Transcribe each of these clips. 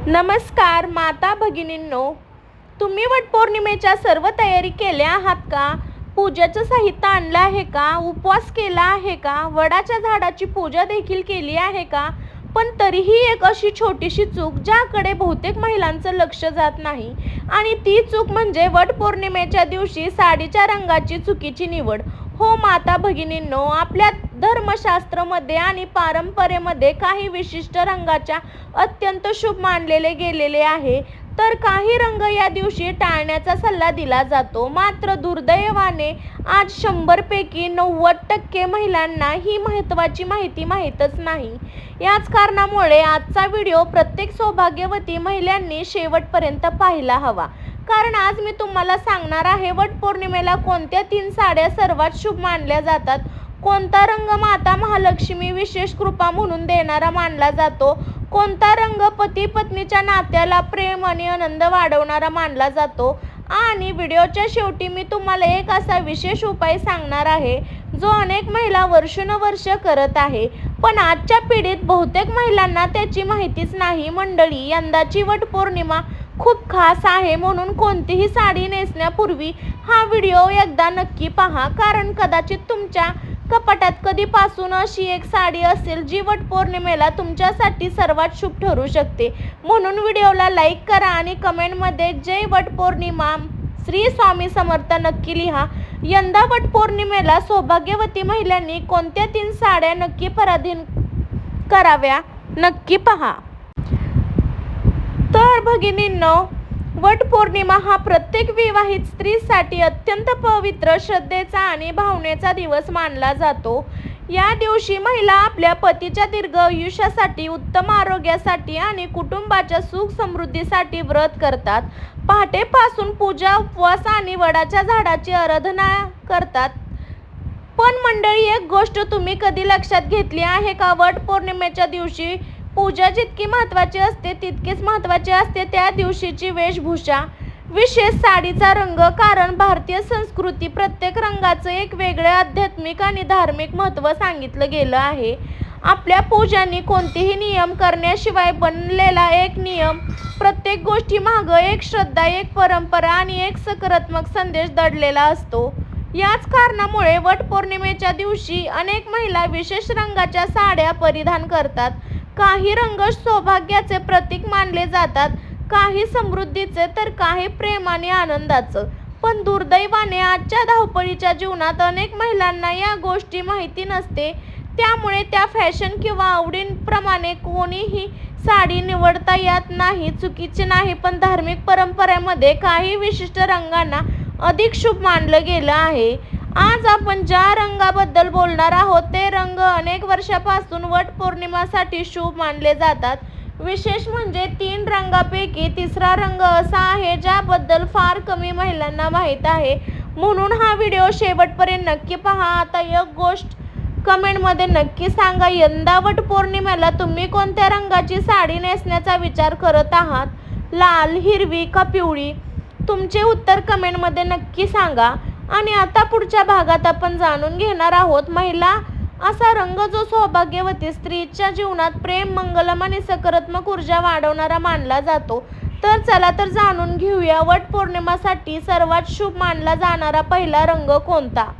नमस्कार माता भगिनींनो, तुम्ही वटपौर्णिमेच्या सर्व तयारी केल्या आहात का? पूजेचं साहित्य आणलं आहे का? उपवास केला आहे का? वडाच्या झाडाची पूजा देखील केली आहे का? पण तरीही एक अशी छोटीशी चूक ज्याकडे बहुतेक महिलांचं लक्ष जात नाही, आणि ती चूक म्हणजे वटपौर्णिमेच्या दिवशी साडीच्या रंगाची चुकीची निवड. हो माता भगिनींनो, आपल्या धर्मशास्त्रामध्ये आणि परंपरेमध्ये काही विशिष्ट रंगाच्या अत्यंत शुभ मानलेले गेलेले आहे, तर काही रंग या दिवशी टाळण्याचा सल्ला दिला जातो. मात्र दुर्दैवाने आज 100 पैकी 90% महिलांना ही महत्त्वाची माहिती माहीतच नाही. याच कारणामुळे आजचा व्हिडिओ प्रत्येक सौभाग्यवती महिलांनी शेवटपर्यंत पाहायला हवा, कारण आज मी तुम्हाला सांगणार आहे वटपौर्णिमेला कोणत्या 3 साड्या सर्वात शुभ मानल्या जातात, कोणता रंग माता महालक्ष्मी विशेष कृपा म्हणून देणारा मानला जातो, कोणता रंग पती पत्नीच्या नात्याला प्रेम आणि आनंद वाढवणारा मानला जातो, आणि व्हिडिओच्या शेवटी मी तुम्हाला एक असा विशेष उपाय सांगणार आहे जो अनेक महिला वर्षानुवर्ष करत आहे, पण आजच्या पिढीत बहुतेक महिलांना त्याची माहितीच नाही. मंडळी, यंदाची वटपौर्णिमा खूप खास आहे, म्हणून कोणतीही साडी नेसण्यापूर्वी हा व्हिडिओ एकदा नक्की पहा, कारण कदाचित तुमच्या कपाटात कधीपासून अशी एक साडी असेल जी वटपौर्णिमेला तुमच्यासाठी सर्वात शुभ ठरू शकते. म्हणून व्हिडिओला लाईक करा आणि कमेंटमध्ये जय वटपौर्णिमा, श्री स्वामी समर्थ नक्की लिहा. यंदा वटपौर्णिमेला सौभाग्यवती महिलांनी कोणत्या 3 साड्या नक्की परिधान कराव्या, नक्की पहा. तर भगिनींनो, वटपौर्णिमा हा प्रत्येक विवाहित स्त्रीसाठी अत्यंत पवित्र, श्रद्धेचा आणि भावनेचा दिवस मानला जातो. या दिवशी महिला आपल्या पतीच्या दीर्घ आयुष्यासाठी, उत्तम आरोग्यासाठी आणि कुटुंबाच्या सुख समृद्धीसाठी व्रत करतात. पहाटेपासून पूजा, उपवास आणि वडाच्या झाडाची आराधना करतात. पण मंडळी, एक गोष्ट तुम्ही कधी लक्षात घेतली आहे का? वटपौर्णिमेच्या दिवशी पूजा जितकी महत्त्वाची असते तितकीच महत्त्वाची असते त्या दिवशीची वेशभूषा, विशेष साडीचा रंग. कारण भारतीय संस्कृती प्रत्येक रंगाचं एक वेगळे आध्यात्मिक आणि धार्मिक महत्त्व सांगितलं गेलं आहे. आपल्या पूजांनी कोणतेही नियम करण्याशिवाय बनलेला एक नियम, प्रत्येक गोष्टी मागं एक श्रद्धा, एक परंपरा आणि एक सकारात्मक संदेश दडलेला असतो. याच कारणामुळे वटपौर्णिमेच्या दिवशी अनेक महिला विशेष रंगाच्या साड्या परिधान करतात. काही रंग सौभाग्याचे प्रतीक मानले जातात, काही समृद्धीचे, तर काही प्रेम आणि आनंदाचं. पण दुर्दैवाने आजच्या धावपळीच्या जीवनात अनेक महिलांना या गोष्टी माहिती नसते, त्यामुळे त्या फॅशन किंवा आवडींप्रमाणे कोणीही साडी निवडता येत नाही. चुकीचे नाही, पण धार्मिक परंपरेमध्ये काही विशिष्ट रंगांना अधिक शुभ मानलं गेलं आहे. आज आपण ज्या रंगाबद्दल बोलणार आहोत ते रंग अनेक वर्षापासून वटपौर्णिमेसाठी शुभ मानले जातात. विशेष म्हणजे 3 रंगांपैकी तिसरा रंग असा आहे ज्याबद्दल फार कमी महिलांना माहीत आहे, म्हणून हा व्हिडिओ शेवटपर्यंत नक्की पहा. आता एक गोष्ट कमेंटमध्ये नक्की सांगा, यंदा वटपौर्णिमेला तुम्ही कोणत्या रंगाची साडी नेसण्याचा विचार करत आहात? लाल, हिरवी का पिवळी? तुमचे उत्तर कमेंटमध्ये नक्की सांगा. आणि आता पुढच्या भागात आपण जाणून घेणार आहोत महिला असा रंग जो सौभाग्यवती स्त्रीच्या जीवनात प्रेम, मंगलम आणि सकारात्मक ऊर्जा वाढवणारा मानला जातो. तर चला तर जाणून घेऊया वटपौर्णिमेसाठी सर्वात शुभ मानला जाणारा पहिला रंग कोणता.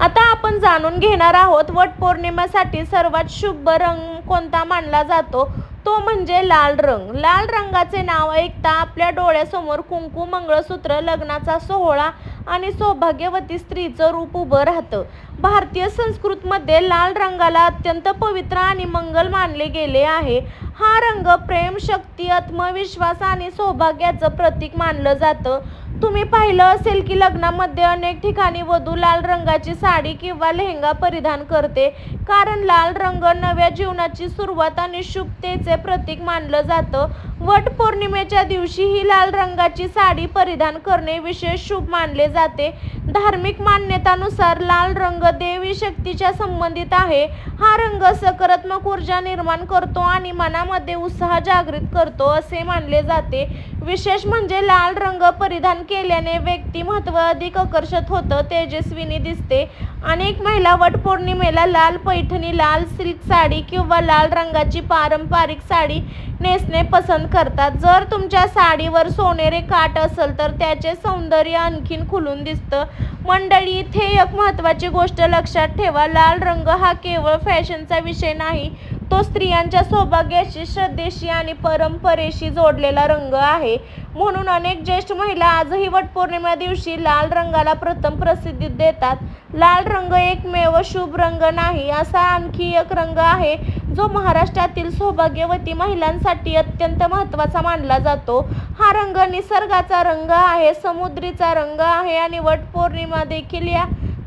आता आपण जाणून घेणार आहोत वटपौर्णिमेसाठी सर्वात शुभ रंग कोणता मानला जातो, तो म्हणजे लाल रंग. लाल रंगाचे नाव ऐकता आपल्या डोळ्यासमोर कुंकू, मंगळसूत्र, लग्नाचा सोहळा आणि सौभाग्यवती स्त्रीचं रूप उभं राहतं. भारतीय संस्कृतीमध्ये लाल रंगाला अत्यंत पवित्र आणि मंगल मानले गेले आहे. हा रंग प्रेम, शक्ती, आत्मविश्वास आणि सौभाग्याचं प्रतीक मानलं जातं. तुम्ही पाहिलं असेल की लग्नामध्ये अनेक ठिकाणी वधू लाल रंगाची साडी किंवा लेहंगा परिधान करते, कारण लाल रंग नव्या जीवनाची सुरुवात आणि शुभतेचे प्रतीक मानलं जातं. वटपौर्णिमेच्या दिवशी ही लाल रंगाची साडी परिधान करणे विशेष शुभ मानले जाते. धार्मिक मान्यतानुसार लाल रंग देवी शक्तीच्या संबंधित आहे. हा रंग सकारात्मक ऊर्जा निर्माण करतो आणि मनामध्ये उत्साह जागृत करतो असे मानले जाते. विशेष म्हणजे लाल रंग परिधान केल्याने व्यक्तिमत्व अधिक आकर्षक होतं, तेजस्विनी दिसते. अनेक महिला वटपौर्णिमेला लाल पैठणी, लाल सिल्क साडी किंवा लाल रंगाची पारंपरिक साडी नेसणे पसंत करतात. जर तुमच्या साडीवर सोनेरी काठ असेल तर त्याचे सौंदर्य आणखीन खुलून दिसतं. मंडळी, इथे एक महत्त्वाची गोष्ट लक्षात ठेवा, लाल रंग हा केवळ फॅशनचा विषय नाही, तो स्त्रियांच्या सौभाग्याशी, श्रद्धेशी आणि परंपरेशी जोडलेला रंग आहे. म्हणून अनेक ज्येष्ठ महिला आजही वटपौर्णिमा दिवशी लाल रंगाला प्रथम प्रसिद्धी देतात. लाल रंग एकमेव शुभ रंग नाही, असा आणखी एक रंग आहे जो महाराष्ट्रातील सौभाग्यवती महिलांसाठी अत्यंत महत्त्वाचा मानला जातो. हा रंग निसर्गाचा रंग आहे, समुद्रीचा रंग आहे आणि वटपौर्णिमा देखील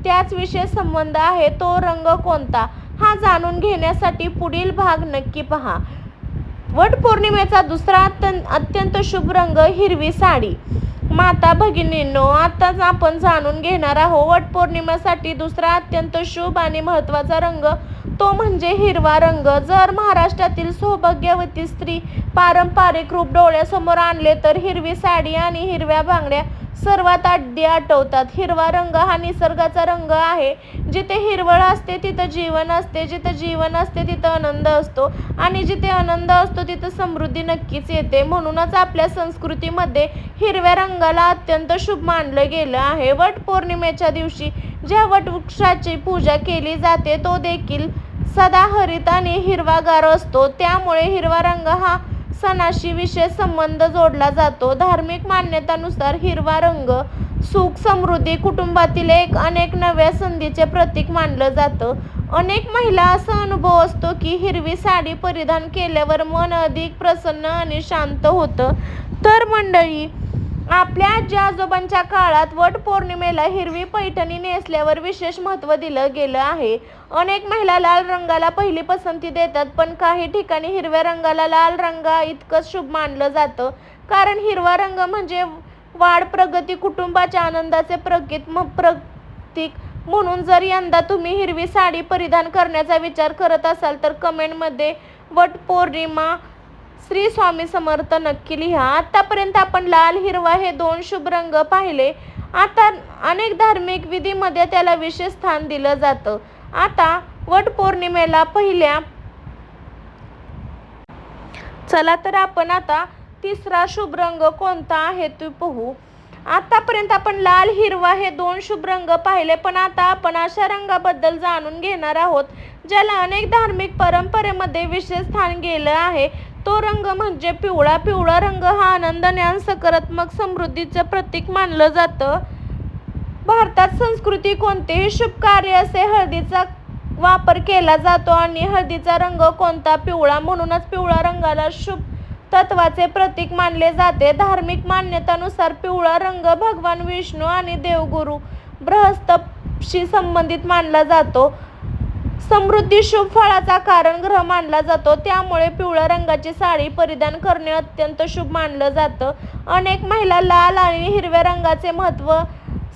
त्याच विशेष संबंध आहे. तो रंग कोणता हा जाणून घेण्यासाठी पुढील भाग नक्की पहा. वटपौर्णिमेचा दुसरा अत्यंत शुभ रंग हिरवी साडी. माता भगिनींनो, आताच आपण जाणून घेणार आहोत वटपौर्णिमेसाठी दुसरा अत्यंत शुभ आणि महत्त्वाचा रंग, तो म्हणजे हिरवा रंग. जर महाराष्ट्रातील सौभाग्यवती स्त्री पारंपरिक रूप डोळ्यासमोर आणले तर हिरवी साडी आणि हिरव्या बांगड्या सर्वात आधी आठवतात. हिरवा रंग हा निसर्गाचा रंग आहे. जिथे हिरवळ असते तिथं जीवन असते, जिथं जीवन असते तिथं आनंद असतो आणि जिथे आनंद असतो तिथं समृद्धी नक्कीच येते. म्हणूनच आपल्या संस्कृतीमध्ये हिरव्या रंगाला अत्यंत शुभ मानलं गेलं आहे. वटपौर्णिमेच्या दिवशी ज्या वटवृक्षाची पूजा केली जाते तो देखील सदाहरित आणि हिरवागार असतो. त्यामुळे हिरवा रंग हा सणाशी विशेष संबंध जोडला जातो. धार्मिक मान्यतानुसार हिरवा रंग सुख, समृद्धी, कुटुंबातील अनेक नव्या संधीचे प्रतीक मानलं जातं. अनेक महिला असा अनुभव असतो की हिरवी साडी परिधान केल्यावर मन अधिक प्रसन्न आणि शांत होतं. तर मंडळी, आपल्या आजी आजोबांच्या काळात वटपौर्णिमेला हिरवी पैठणी नेसल्यावर विशेष महत्त्व दिलं गेलं आहे. अनेक महिला लाल रंगाला पहिली पसंती देतात, पण काही ठिकाणी हिरव्या रंगाला लाल रंगा इतकंच शुभ मानलं जातं. कारण हिरवा रंग म्हणजे वाढ, प्रगती, कुटुंबाच्या आनंदाचे प्रतीक. म्हणून जर यंदा तुम्ही हिरवी साडी परिधान करण्याचा विचार करत असाल तर कमेंटमध्ये वटपौर्णिमा श्री स्वामी समर्थ नक्की लिहा. आतापर्यंत आपण लाल, हिरवा हे दोन शुभ रंग पाहिले. आता अनेक धार्मिक विधीमध्ये त्याला विशेष स्थान दिलं जातं. आता वटपौर्णिमेला चला तर आपण आता तिसरा शुभ रंग कोणता आहे ते पाहू. आतापर्यंत आपण लाल, हिरवा हे दोन शुभ रंग पाहिले, पण आता आपण अशा रंगाबद्दल जाणून घेणार आहोत ज्याला अनेक धार्मिक परंपरेमध्ये विशेष स्थान गेलं आहे. तो रंग म्हणजे पिवळा. पिवळा रंग हा आनंद, ज्ञान, सकारात्मक, समृद्धीचं प्रतीक मानलं जातं. भारतात संस्कृती कोणतेही शुभ कार्य असे हळदीचा वापर केला जातो आणि हळदीचा रंग कोणता? पिवळा. म्हणूनच पिवळ्या रंगाला शुभ तत्वाचे प्रतीक मानले जाते. धार्मिक मान्यतानुसार पिवळा रंग भगवान विष्णू आणि देवगुरु बृहस्पतीशी संबंधित मानला जातो. समृद्धी, शुभ फळाचा कारण ग्रह मानला जातो. त्यामुळे पिवळ्या रंगाची साडी परिधान करणे अत्यंत शुभ मानलं जातं. अनेक महिला लाल आणि हिरव्या रंगाचे महत्त्व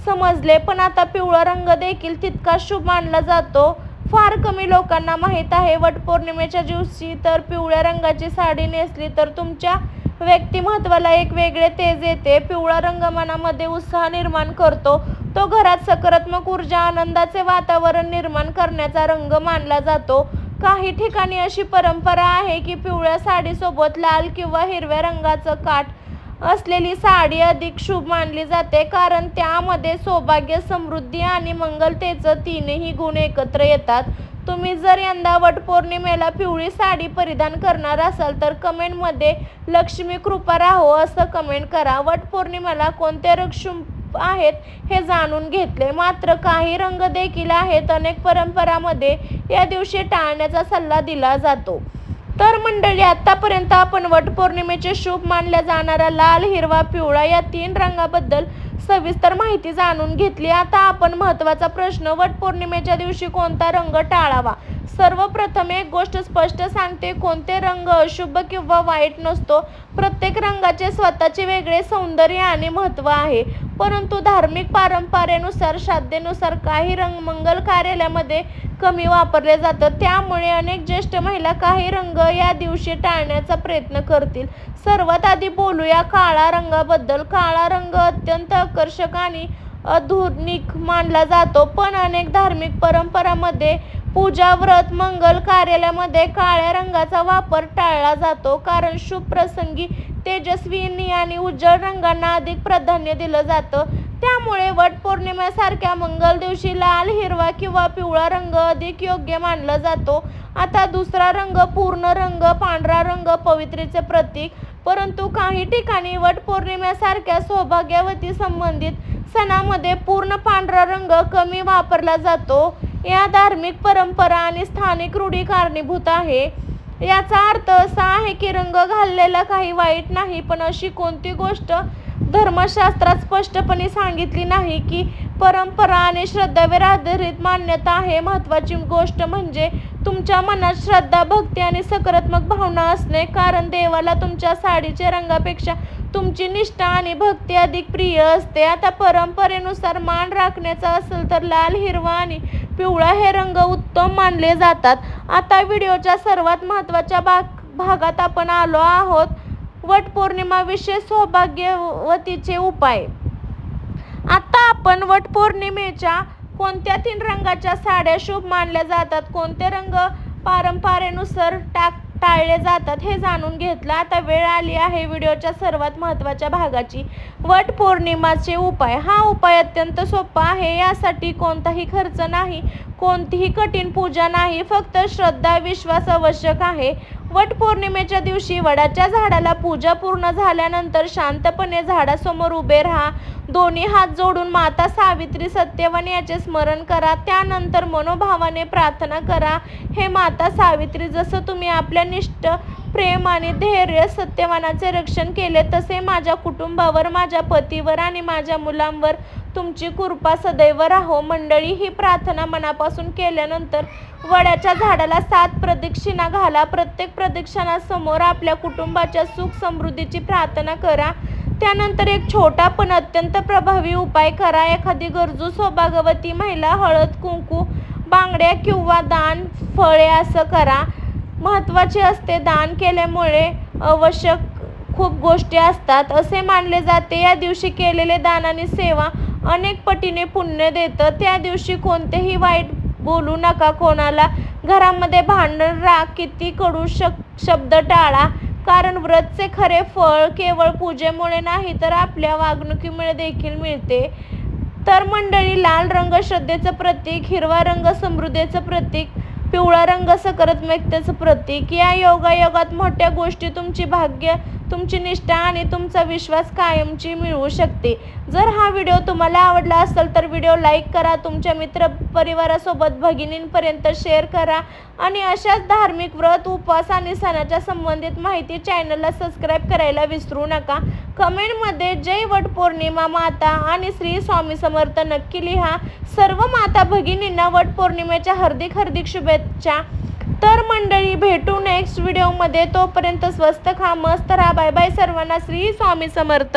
समजले, पण आता पिवळा रंग देखील तितकाच शुभ मानला जातो. फार कमी लोकांना माहीत आहे. वटपौर्णिमेच्या दिवशी तर पिवळ्या रंगाची साडी नेसली तर तुमच्या व्यक्तिमत्वाला एक वेगळे तेज येते. पिवळा रंग मनामध्ये उत्साह निर्माण करतो. तो घरात सकारात्मक ऊर्जा, आनंदाचे वातावरण निर्माण करण्याचा रंग मानला जातो. काही ठिकाणी अशी परंपरा आहे की पिवळ्या साडीसोबत लाल किंवा हिरव्या रंगाचं काठ असलेली साडी अधिक शुभ मानली जाते, कारण त्यामध्ये सौभाग्य, समृद्धी आणि मंगलतेचं तीनही गुण एकत्र येतात. तुम्ही जर यंदा वटपौर्णिमेला पिवळी साडी परिधान करणार असाल तर कमेंटमध्ये लक्ष्मी कृपा राहो असं कमेंट करा. वटपौर्णिमेला कोणते रंग शुभ आहेत हे जाणून घेतले, मात्र काही रंग देखील आहेत अनेक परंपरांमध्ये या दिवशी टाळण्याचा सल्ला दिला जातो. तर मंडळी, आतापर्यंत आपण वटपौर्णिमेचे शुभ मानल्या जाणाऱ्या लाल, हिरवा, पिवळा या 3 रंगाबद्दल सविस्तर माहिती जाणून घेतली. आता आपण महत्त्वाचा प्रश्न, वटपौर्णिमेच्या दिवशी कोणता रंग टाळावा? सर्वप्रथम एक गोष्ट स्पष्ट सांगते, कोणते रंग अशुभ किंवा वाईट नसतो. प्रत्येक रंगाचे स्वतःचे वेगळे सौंदर्य आणि महत्त्व आहे. परंतु धार्मिक परंपरेनुसार, श्रद्धेनुसार काही रंग मंगल कार्यालयामध्ये कमी वापरले जातं. त्यामुळे अनेक ज्येष्ठ महिला काही रंग या दिवशी टाळण्याचा प्रयत्न करतील. सर्वात आधी बोलूया काळा रंगाबद्दल. काळा रंग अत्यंत आकर्षक आणि आधुनिक मानला जातो, पण अनेक धार्मिक परंपरांमध्ये पूजा, व्रत, मंगल कार्यालयामध्ये काळ्या रंगाचा वापर टाळला जातो, कारण शुभ प्रसंगी तेजस्वी आणि उज्ज्वल रंगांना अधिक प्राधान्य दिलं जातं. त्यामुळे वटपौर्णिमेसारख्या मंगल दिवशी लाल, हिरवा किंवा पिवळा रंग अधिक योग्य मानला जातो. आता दुसरा रंग पूर्ण रंग. पांढरा रंग पवित्रतेचे प्रतीक, परंतु काही ठिकाणी वटपौर्णिमेसारख्या सौभाग्यवती संबंधित सणामध्ये पूर्ण पांढरा रंग कमी वापरला जातो. या धार्मिक परंपरा आणि स्थानिक रूढी कारणीभूत आहे. याचा अर्थ असा आहे की रंग घाललेला काही वाईट नाही, पण अशी कोणती गोष्ट धर्मशास्त्रात स्पष्टपणे सांगितली नाही की परंपरा आणि श्रद्धेवर आधारित मान्यता आहे. महत्त्वाची गोष्ट म्हणजे तुमच्या मनात श्रद्धा, भक्ती आणि सकारात्मक भावना असणे, कारण देवाला तुमच्या साडीच्या रंगापेक्षा तुमची निष्ठा आणि भक्ती अधिक प्रिय असते. आता परंपरेनुसार मान राखण्याचा असेल तर लाल, हिरवा आणि पिवळा हे रंग उत्तम मानले जातात. आता व्हिडिओच्या सर्वात महत्त्वाच्या भागात आपण आलो आहोत. वटपौर्णिमा विशेष सौभाग्यवतीचे उपाय. आता आपण वटपौर्णिमेच्या कोणत्या 3 रंगाच्या साड्या शुभ मानल्या जातात, कोणते रंग परंपरेनुसार टाळले जातात हे जाणून घेतलं. आता वेळ आली आहे व्हिडिओच्या सर्वात महत्त्वाच्या भागाची. वटपौर्णिमाचे उपाय. हा उपाय अत्यंत सोपा आहे. यासाठी कोणताही खर्च नाही, कोणतीही कठीण पूजा नाही, फक्त श्रद्धा, विश्वास आवश्यक आहे. वटपौर्णिमेच्या दिवशी वडाच्या झाडाला पूजा पूर्ण झाल्यानंतर शांतपणे झाडासमोर उभे राहा. दोन्ही हात जोडून माता सावित्री, सत्यवान याचे स्मरण करा. त्यानंतर मनोभावाने प्रार्थना करा. हे माता सावित्री, जसं तुम्ही आपल्या निष्ठ, प्रेम आणि धैर्य सत्यवानाचे रक्षण केले, तसे माझ्या कुटुंबावर, माझ्या पतीवर आणि माझ्या मुलांवर तुमची कृपा सदैव राहो. मंडळी, ही प्रार्थना मनापासून केल्यानंतर वडाच्या झाडाला 7 प्रदक्षिणा घाला. प्रत्येक प्रदक्षिणासमोर आपल्या कुटुंबाच्या सुख समृद्धीची प्रार्थना करा. त्यानंतर एक छोटा पण अत्यंत प्रभावी उपाय करा. एखादी गरजू सौभाग्यवती महिला हळद, कुंकू, बांगड्या किंवा दान, फळे असं करा. महत्त्वाचे असते, दान केल्यामुळे आवश्यक खूप गोष्टी असतात असे मानले जाते. या दिवशी केलेले दान आणि सेवा अनेक पटीने पुण्य देतं. त्या दिवशी कोणतेही वाईट बोलू नका कोणाला. घरामध्ये भांडण, राग, किती कडू शब्द टाळा, कारण व्रतचे खरे फळ केवळ पूजेमुळे नाही तर आपल्या वागणुकीमुळे देखील मिळते. तर मंडळी, लाल रंग श्रद्धेचं प्रतीक, हिरवा रंग समृद्धीचं प्रतीक, पिवळा रंग सकारात्मकतेचं प्रतीक. या योगायोगात मोठ्या गोष्टी, तुमची भाग्य, तुमची निष्ठा आणि तुमचा विश्वास कायमची मिळवू शकते. जर हा व्हिडिओ तुम्हाला आवडला असेल तर व्हिडिओ लाईक करा, तुमच्या मित्र परिवारासोबत भगिनींपर्यंत शेअर करा आणि अशाच धार्मिक व्रत, उपवास आणि सणाच्या संबंधित माहिती चॅनलला सबस्क्राईब करायला विसरू नका. कमेंटमध्ये जय वटपौर्णिमा माता आणि श्री स्वामी समर्थ नक्की लिहा. सर्व माता भगिनींना वटपौर्णिमेच्या हार्दिक शुभेच्छा. तर मंडळी, भेटू नेक्स्ट व्हिडिओमध्ये. तोपर्यंत स्वस्त खा, मस्त राहा. बाय बाय सर्वांना. श्री स्वामी समर्थ.